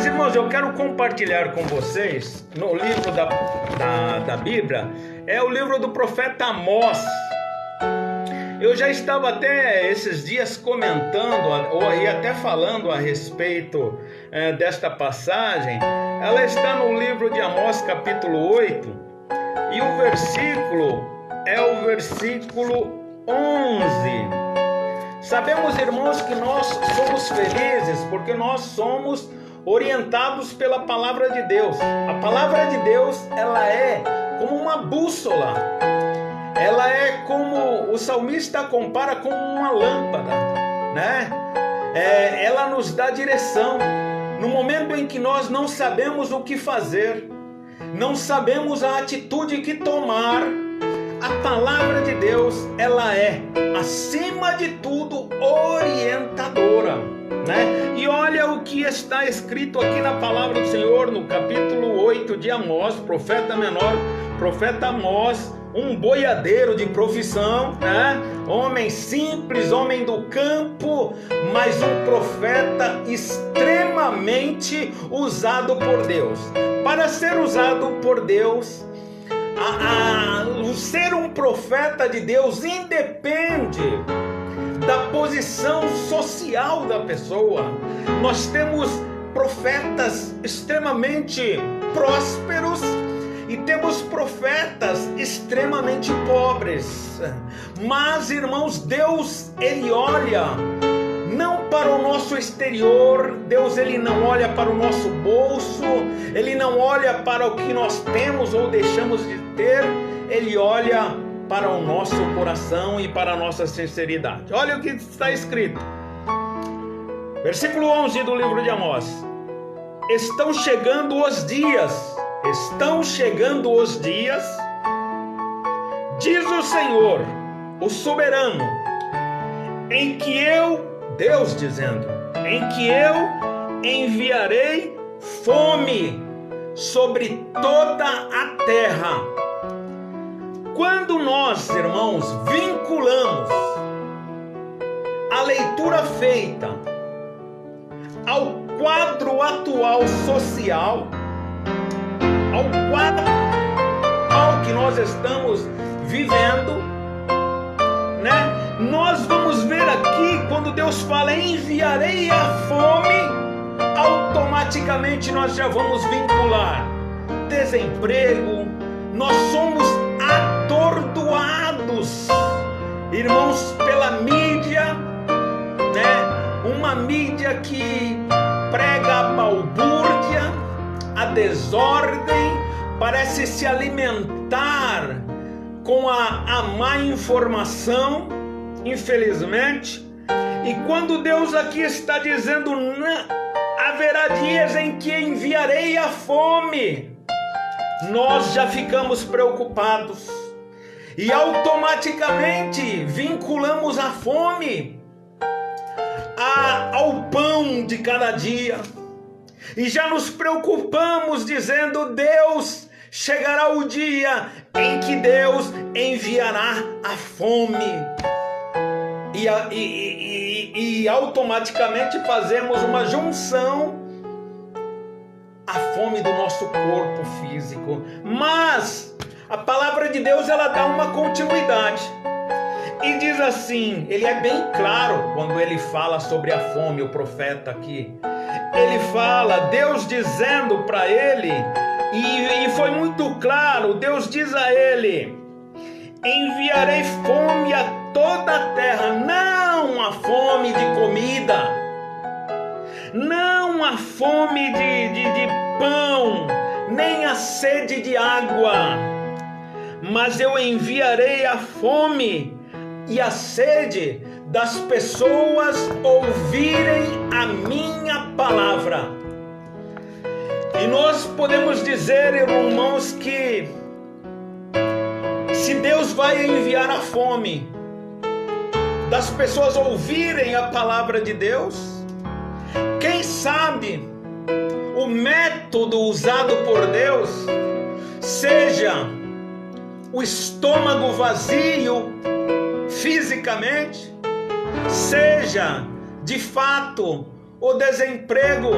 Mas, irmãos, eu quero compartilhar com vocês, no livro da Bíblia, é o livro do profeta Amós. Eu já estava até esses dias comentando, ou até falando a respeito desta passagem. Ela está no livro de Amós, capítulo 8, e o versículo é o versículo 11. Sabemos, irmãos, que nós somos felizes porque nós somos orientados pela palavra de Deus. A palavra de Deus, ela é como uma bússola. Ela é como o salmista compara com uma lâmpada, né? Ela nos dá direção. No momento em que nós não sabemos o que fazer, não sabemos a atitude que tomar, a palavra de Deus, ela é, acima de tudo, orientadora, né? E olha o que está escrito aqui na palavra do Senhor, no capítulo 8 de Amós, profeta menor, profeta Amós, um boiadeiro de profissão, né? Homem simples, homem do campo, mas um profeta extremamente usado por Deus. Para ser usado por Deus, o ser um profeta de Deus independe da posição social da pessoa. Nós temos profetas extremamente prósperos e temos profetas extremamente pobres. Mas, irmãos, Deus, Ele olha não para o nosso exterior. Deus, Ele não olha para o nosso bolso, Ele não olha para o que nós temos ou deixamos de ter, Ele olha para o nosso coração e para a nossa sinceridade. Olha o que está escrito. Versículo 11 do livro de Amós. Estão chegando os dias, diz o Senhor, o soberano, em que eu, Deus dizendo, em que eu enviarei fome sobre toda a terra. Quando nós, irmãos, vinculamos a leitura feita ao quadro atual social, ao quadro que nós estamos vivendo, né? Nós vamos ver aqui, quando Deus fala enviarei a fome, automaticamente nós já vamos vincular desemprego. Nós somos atordoados, irmãos, pela mídia, né? Uma mídia que prega a balbúrdia, a desordem, parece se alimentar com a má informação, infelizmente. E quando Deus aqui está dizendo haverá dias em que enviarei a fome, nós já ficamos preocupados e automaticamente vinculamos a fome ao pão de cada dia. E já nos preocupamos dizendo: Deus, chegará o dia em que Deus enviará a fome. E automaticamente fazemos uma junção à fome do nosso corpo físico. Mas a palavra de Deus, ela dá uma continuidade. E diz assim, ele é bem claro quando ele fala sobre a fome, o profeta aqui. Ele fala, Deus dizendo para ele, e foi muito claro, Deus diz a ele: enviarei fome a toda a terra, não a fome de comida, não a fome de pão, nem a sede de água, mas eu enviarei a fome e a sede das pessoas ouvirem a minha palavra. E nós podemos dizer, irmãos, que se Deus vai enviar a fome das pessoas ouvirem a palavra de Deus, quem sabe o método usado por Deus seja o estômago vazio fisicamente, seja de fato o desemprego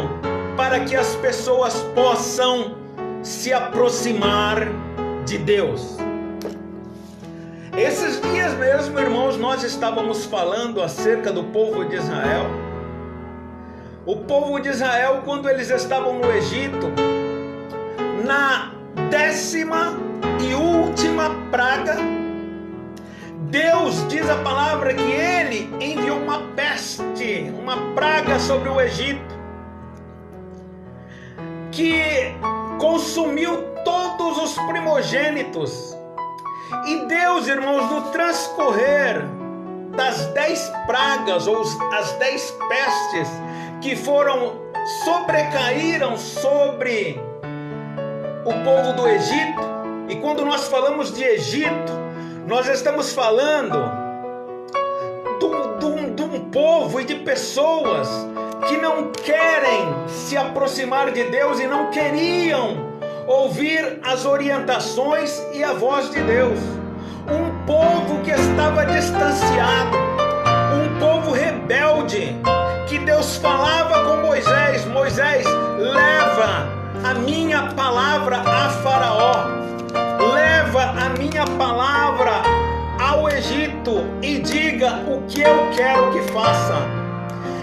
para que as pessoas possam se aproximar de Deus. Esses dias mesmo, irmãos, nós estávamos falando acerca do povo de Israel. O povo de Israel, quando eles estavam no Egito, na 10ª e última praga, Deus diz a palavra que Ele enviou uma peste, uma praga sobre o Egito, que consumiu todos os primogênitos. E Deus, irmãos, no transcorrer das 10 pragas, ou as 10 pestes que sobrecaíram sobre o povo do Egito, e quando nós falamos de Egito, nós estamos falando de um povo e de pessoas que não querem se aproximar de Deus e não queriam ouvir as orientações e a voz de Deus. Um povo que estava distanciado, um povo rebelde, que Deus falava com Moisés: Moisés, leva a minha palavra a Faraó, leva a minha palavra ao Egito e diga o que eu quero que faça.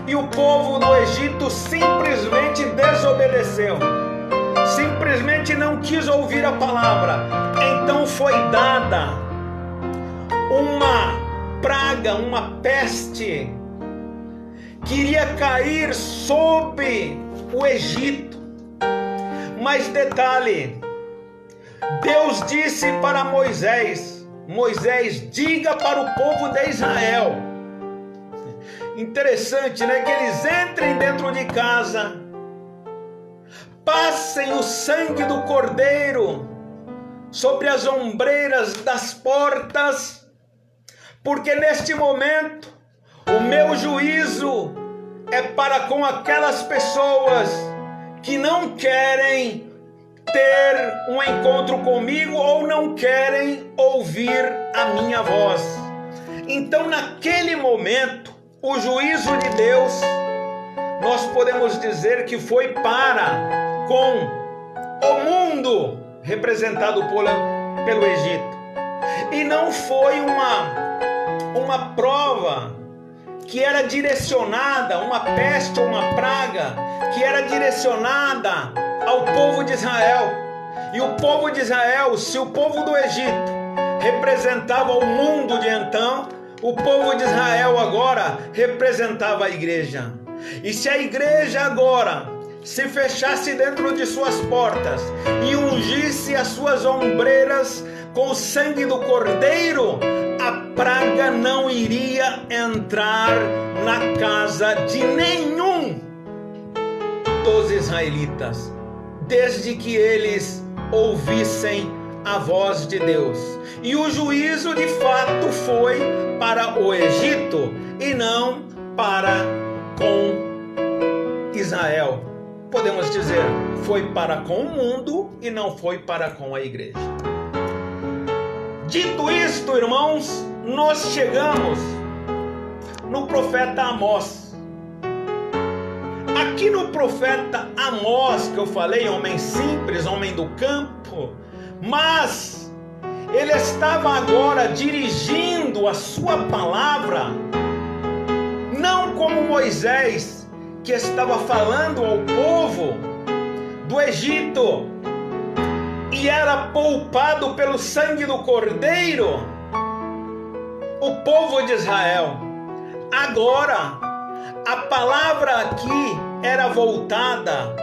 E o povo do Egito simplesmente desobedeceu, simplesmente não quis ouvir a palavra. Então foi dada uma praga, uma peste, que iria cair sobre o Egito. Mas detalhe, Deus disse para Moisés: Moisés, diga para o povo de Israel. Interessante, né? Que eles entrem dentro de casa, passem o sangue do cordeiro sobre as ombreiras das portas, porque neste momento o meu juízo é para com aquelas pessoas que não querem ter um encontro comigo ou não querem ouvir a minha voz. Então, naquele momento, o juízo de Deus, nós podemos dizer que foi para com o mundo representado pelo Egito. E não foi uma prova que era direcionada, uma peste ou uma praga, que era direcionada ao povo de Israel. E o povo de Israel, se o povo do Egito representava o mundo de então, o povo de Israel agora representava a igreja. E se a igreja agora se fechasse dentro de suas portas e ungisse as suas ombreiras com o sangue do cordeiro, a praga não iria entrar na casa de nenhum dos israelitas, desde que eles ouvissem a voz de Deus. E o juízo de fato foi para o Egito e não para com Israel. Podemos dizer, foi para com o mundo e não foi para com a igreja. Dito isto, irmãos, nós chegamos no profeta Amós. Aqui no profeta Amós, que eu falei, homem simples, homem do campo, mas ele estava agora dirigindo a sua palavra, não como Moisés, que estava falando ao povo do Egito e era poupado pelo sangue do cordeiro, o povo de Israel. Agora, a palavra aqui era voltada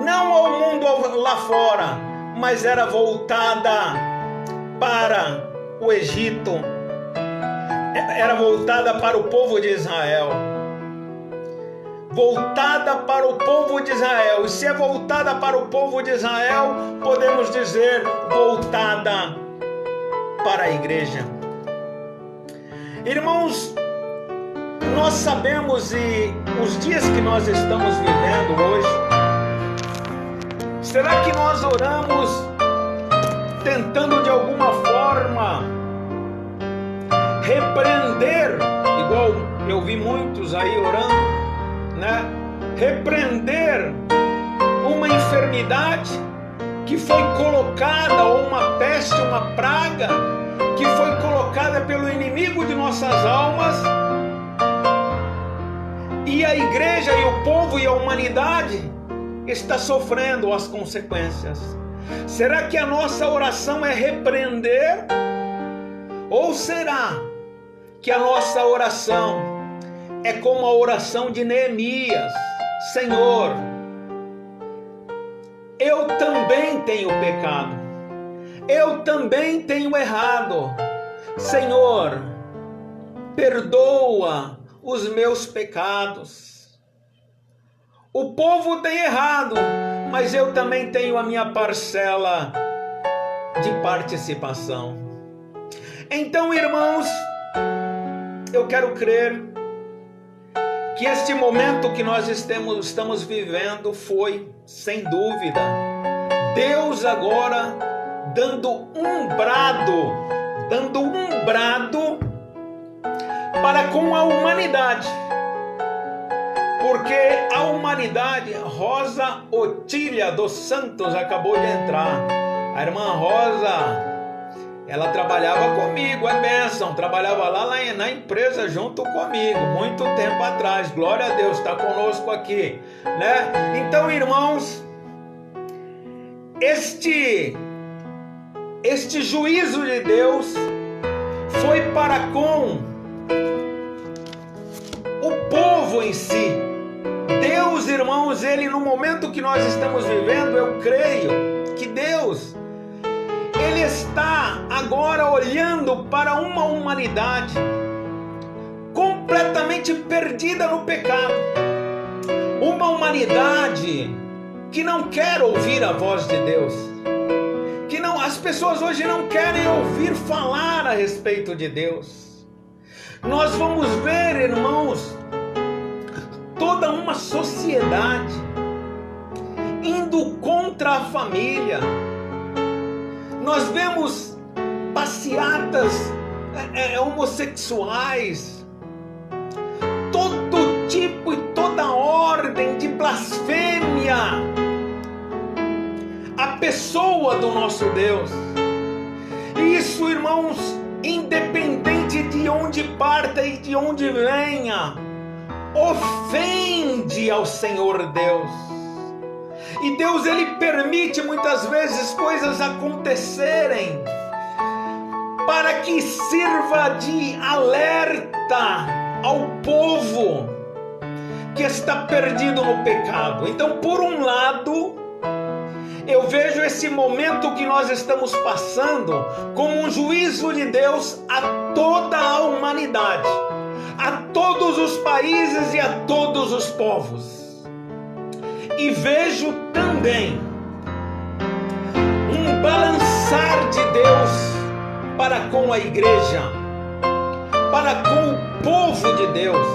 não ao mundo lá fora, mas era voltada para o Egito, era voltada para o povo de Israel. Voltada para o povo de Israel. E se é voltada para o povo de Israel, podemos dizer voltada para a igreja. Irmãos, nós sabemos, e os dias que nós estamos vivendo hoje, será que nós oramos tentando de alguma forma repreender, igual eu vi muitos aí orando, né? Repreender uma enfermidade que foi colocada, ou uma peste, uma praga, que foi colocada pelo inimigo de nossas almas, e a igreja e o povo e a humanidade está sofrendo as consequências. Será que a nossa oração é repreender? Ou será que a nossa oração é como a oração de Neemias? Senhor, eu também tenho pecado, eu também tenho errado. Senhor, perdoa os meus pecados. O povo tem errado, mas eu também tenho a minha parcela de participação. Então, irmãos, eu quero crer que este momento que nós estamos vivendo foi, sem dúvida, Deus agora dando um brado para com a humanidade. Porque a humanidade, Rosa Otília dos Santos acabou de entrar. A irmã Rosa, ela trabalhava comigo, é bênção, trabalhava lá na empresa junto comigo, muito tempo atrás, glória a Deus, está conosco aqui, né? Então, irmãos, este juízo de Deus foi para com o povo em si. Deus, irmãos, Ele, no momento que nós estamos vivendo, eu creio que Deus, Ele está agora olhando para uma humanidade completamente perdida no pecado. Uma humanidade que não quer ouvir a voz de Deus. As pessoas hoje não querem ouvir falar a respeito de Deus. Nós vamos ver, irmãos, toda uma sociedade indo contra a família. Nós vemos passeatas homossexuais, todo tipo e toda ordem de blasfêmia à pessoa do nosso Deus. Isso, irmãos, independente de onde parta e de onde venha, ofende ao Senhor Deus. E Deus, Ele permite muitas vezes coisas acontecerem para que sirva de alerta ao povo que está perdido no pecado. Então, por um lado, eu vejo esse momento que nós estamos passando como um juízo de Deus a toda a humanidade, a todos os países e a todos os povos. E vejo também um balançar de Deus para com a igreja, para com o povo de Deus.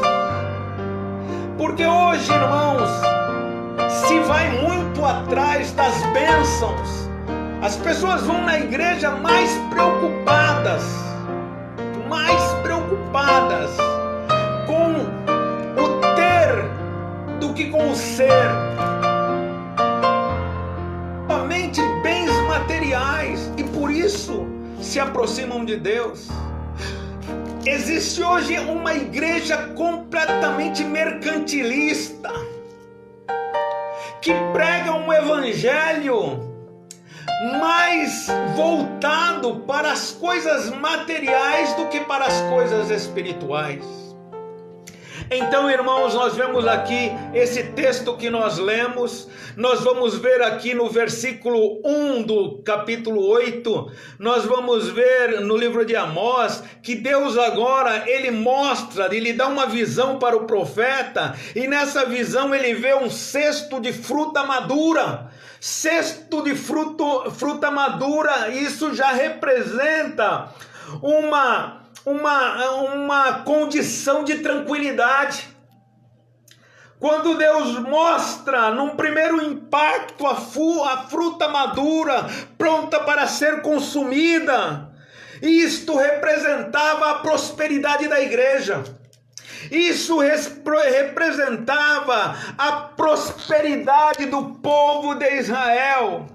Porque hoje, irmãos, se vai muito atrás das bênçãos. As pessoas vão na igreja mais preocupadas com o ter do que com o ser. Somente bens materiais, e por isso se aproximam de Deus. Existe hoje uma igreja completamente mercantilista, que prega um evangelho mais voltado para as coisas materiais do que para as coisas espirituais. Então, irmãos, nós vemos aqui esse texto que nós lemos, nós vamos ver aqui no versículo 1 do capítulo 8, nós vamos ver no livro de Amós, que Deus agora, Ele mostra, Ele dá uma visão para o profeta, e nessa visão ele vê um cesto de fruta madura. Cesto de fruta madura, isso já representa uma condição de tranquilidade. Quando Deus mostra num primeiro impacto a fruta madura, pronta para ser consumida, isto representava a prosperidade da igreja. Isso representava a prosperidade do povo de Israel.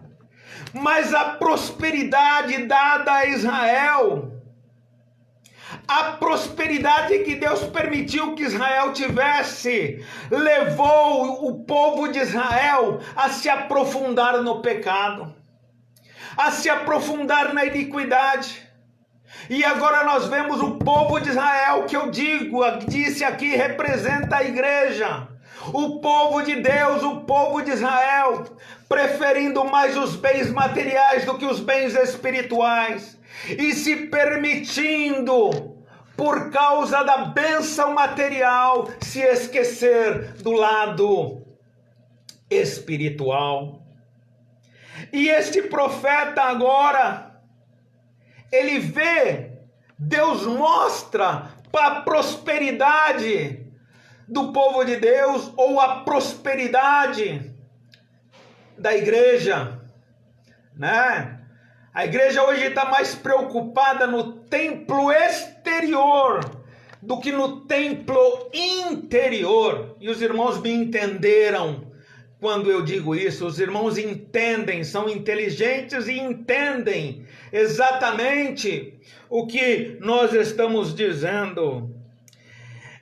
Mas a prosperidade dada a Israel, a prosperidade que Deus permitiu que Israel tivesse, levou o povo de Israel a se aprofundar no pecado, a se aprofundar na iniquidade. E agora nós vemos o povo de Israel, que eu disse aqui, representa a igreja. O povo de Deus, o povo de Israel, preferindo mais os bens materiais do que os bens espirituais. E se permitindo, por causa da bênção material, se esquecer do lado espiritual. E este profeta agora, ele vê, Deus mostra para a prosperidade do povo de Deus, ou a prosperidade da igreja, né? A igreja hoje está mais preocupada no templo exterior do que no templo interior. E os irmãos me entenderam quando eu digo isso. Os irmãos entendem, são inteligentes e entendem exatamente o que nós estamos dizendo.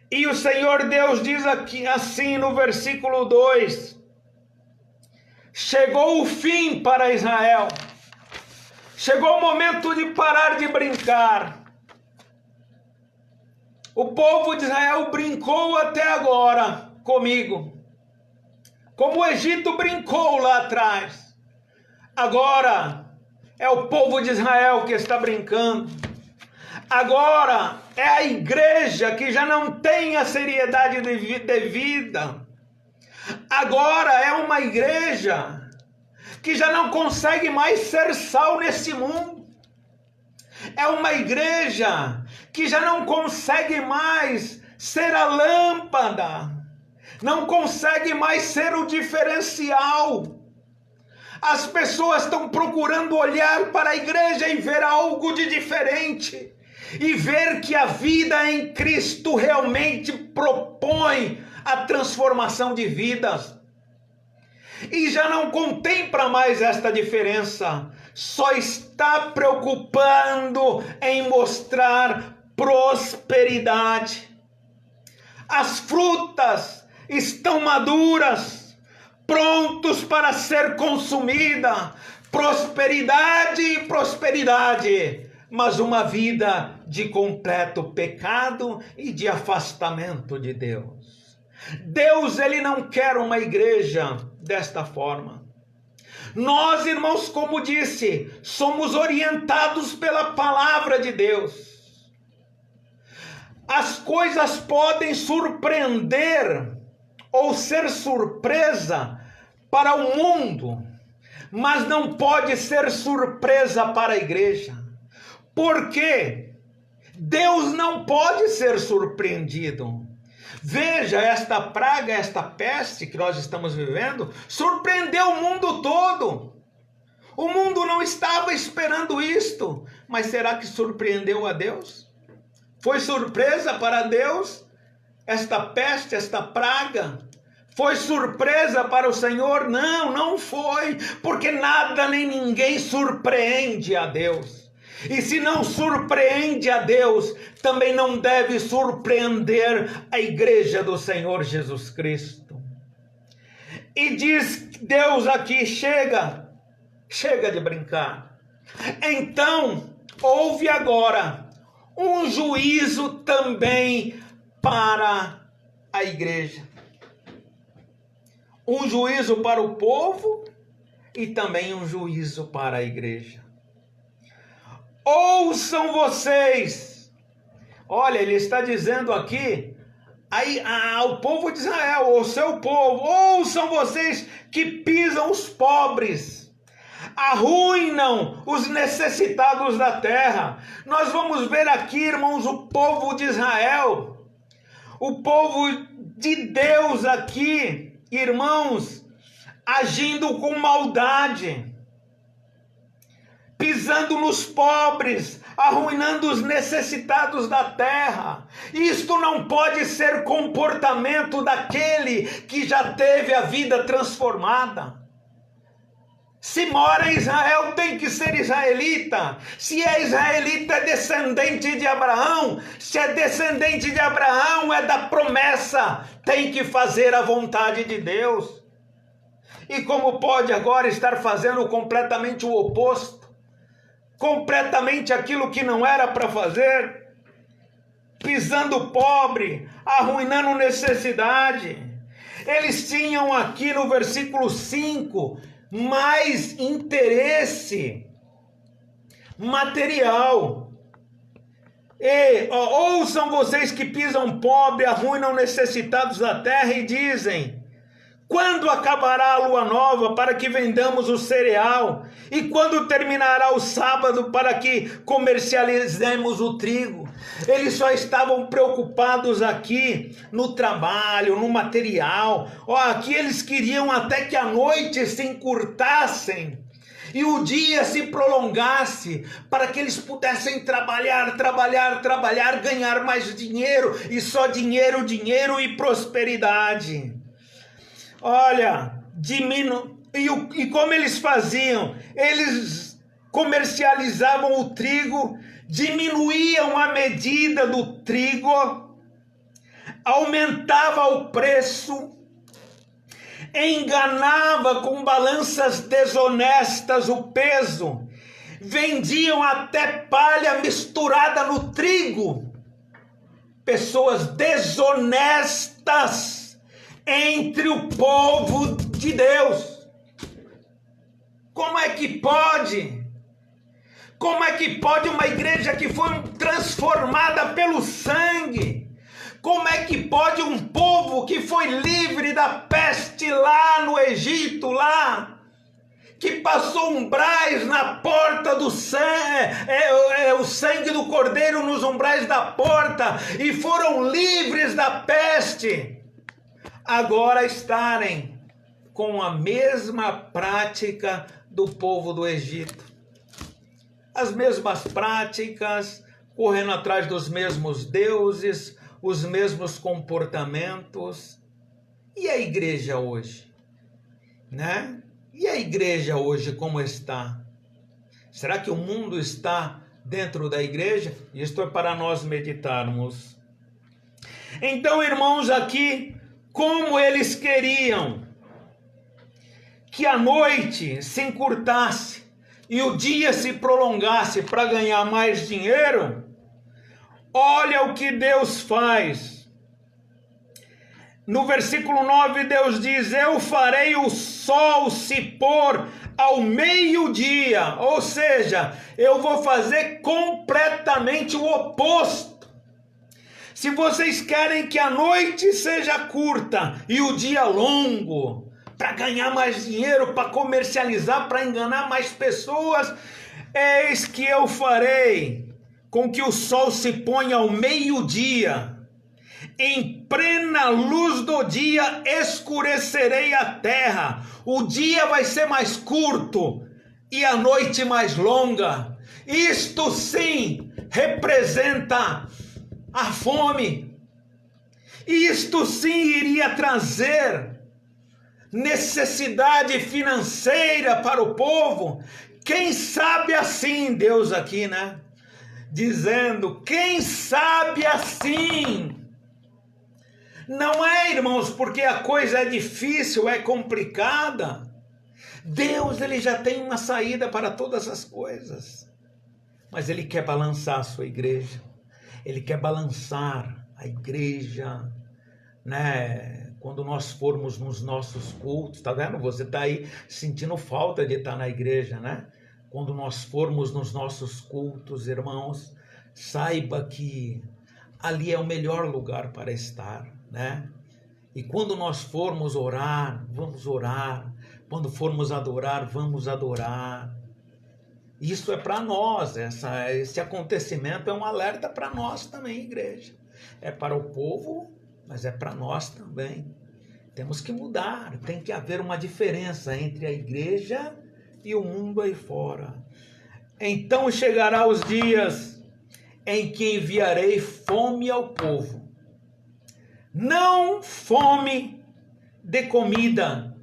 E o Senhor Deus diz aqui assim no versículo 2: chegou o fim para Israel. Chegou o momento de parar de brincar. O povo de Israel brincou até agora comigo, como o Egito brincou lá atrás. Agora é o povo de Israel que está brincando. Agora é a igreja que já não tem a seriedade devida. Agora é uma igreja que já não consegue mais ser sal nesse mundo. É uma igreja que já não consegue mais ser a lâmpada, não consegue mais ser o diferencial. As pessoas estão procurando olhar para a igreja e ver algo de diferente, e ver que a vida em Cristo realmente propõe a transformação de vidas. E já não contempla mais esta diferença, só está preocupando em mostrar prosperidade. As frutas estão maduras, prontos para ser consumida. Prosperidade e prosperidade, mas uma vida de completo pecado e de afastamento de Deus. Deus, ele não quer uma igreja desta forma. Nós, irmãos, como disse, somos orientados pela palavra de Deus. As coisas podem surpreender ou ser surpresa para o mundo, mas não pode ser surpresa para a igreja. Por quê? Deus não pode ser surpreendido. Veja, esta praga, esta peste que nós estamos vivendo, surpreendeu o mundo todo. O mundo não estava esperando isto, mas será que surpreendeu a Deus? Foi surpresa para Deus esta peste, esta praga? Foi surpresa para o Senhor? Não, não foi, porque nada nem ninguém surpreende a Deus. E se não surpreende a Deus, também não deve surpreender a igreja do Senhor Jesus Cristo. E diz Deus aqui, chega de brincar. Então, houve agora um juízo também para a igreja. Um juízo para o povo e também um juízo para a igreja. Ouçam vocês. Olha, ele está dizendo aqui ao povo de Israel, o seu povo: ouçam vocês que pisam os pobres, arruinam os necessitados da terra. Nós vamos ver aqui, irmãos, o povo de Israel, o povo de Deus aqui, irmãos, agindo com maldade, pisando nos pobres, arruinando os necessitados da terra. Isto não pode ser comportamento daquele que já teve a vida transformada. Se mora em Israel, tem que ser israelita. Se é israelita, é descendente de Abraão. Se é descendente de Abraão, é da promessa. Tem que fazer a vontade de Deus. E como pode agora estar fazendo completamente o oposto? Completamente aquilo que não era para fazer? Pisando pobre, arruinando necessidade. Eles tinham aqui no versículo 5... mais interesse material. E ouçam vocês que pisam pobre, arruinam necessitados da terra e dizem: quando acabará a lua nova para que vendamos o cereal? E quando terminará o sábado para que comercializemos o trigo? Eles só estavam preocupados aqui no trabalho, no material. Aqui eles queriam até que a noite se encurtassem e o dia se prolongasse, para que eles pudessem trabalhar, ganhar mais dinheiro, e só dinheiro, dinheiro e prosperidade. Olha, e como eles faziam? Eles comercializavam o trigo, diminuíam a medida do trigo, aumentava o preço, enganava com balanças desonestas o peso, vendiam até palha misturada no trigo. Pessoas desonestas entre o povo de Deus. Como é que pode? Como é que pode uma igreja que foi transformada pelo sangue? Como é que pode um povo que foi livre da peste lá no Egito, lá, que passou umbrais na porta do sangue, o sangue do cordeiro nos umbrais da porta, e foram livres da peste, agora estarem com a mesma prática do povo do Egito? As mesmas práticas, correndo atrás dos mesmos deuses, os mesmos comportamentos. E a igreja hoje? Né? E a igreja hoje como está? Será que o mundo está dentro da igreja? Isto é para nós meditarmos. Então, irmãos, aqui, como eles queriam que a noite se encurtasse e o dia se prolongasse para ganhar mais dinheiro, olha o que Deus faz. No versículo 9, Deus diz: eu farei o sol se pôr ao meio-dia, ou seja, eu vou fazer completamente o oposto. Se vocês querem que a noite seja curta e o dia longo, para ganhar mais dinheiro, para comercializar, para enganar mais pessoas, eis que eu farei com que o sol se ponha ao meio-dia. Em plena luz do dia escurecerei a terra. O dia vai ser mais curto e a noite mais longa. Isto sim representa a fome. Isto sim iria trazer necessidade financeira para o povo. Quem sabe assim, Deus aqui, né? Dizendo, quem sabe assim. Não é, irmãos, porque a coisa é difícil, é complicada. Deus, ele já tem uma saída para todas as coisas. Mas ele quer balançar a sua igreja. Ele quer balançar a igreja, né? Quando nós formos nos nossos cultos, tá vendo? Você está aí sentindo falta de estar na igreja, né? Quando nós formos nos nossos cultos, irmãos, saiba que ali é o melhor lugar para estar, né? E quando nós formos orar, vamos orar. Quando formos adorar, vamos adorar. Isso é para nós, esse acontecimento é um alerta para nós também, igreja. É para o povo, mas é para nós também. Temos que mudar, tem que haver uma diferença entre a igreja e o mundo aí fora. Então chegará os dias em que enviarei fome ao povo, não fome de comida,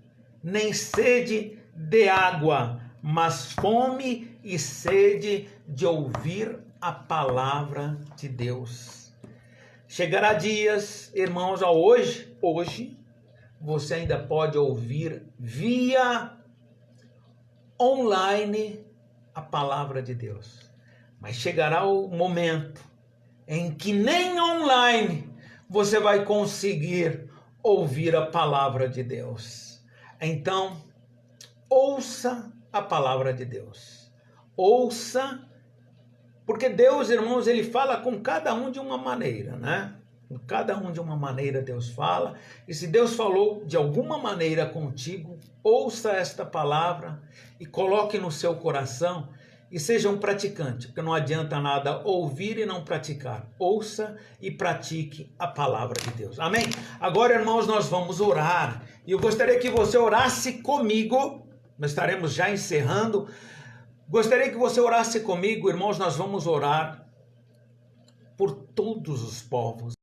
nem sede de água, mas fome e sede de ouvir a palavra de Deus. Chegará dias, irmãos, hoje você ainda pode ouvir via online a palavra de Deus. Mas chegará o momento em que nem online você vai conseguir ouvir a palavra de Deus. Então, ouça a palavra de Deus. Ouça, porque Deus, irmãos, ele fala com cada um de uma maneira, né? Com cada um de uma maneira Deus fala. E se Deus falou de alguma maneira contigo, ouça esta palavra e coloque no seu coração e seja um praticante, porque não adianta nada ouvir e não praticar. Ouça e pratique a palavra de Deus. Amém? Agora, irmãos, nós vamos orar. E eu gostaria que você orasse comigo. Nós estaremos já encerrando. Gostaria que você orasse comigo, irmãos. Nós vamos orar por todos os povos.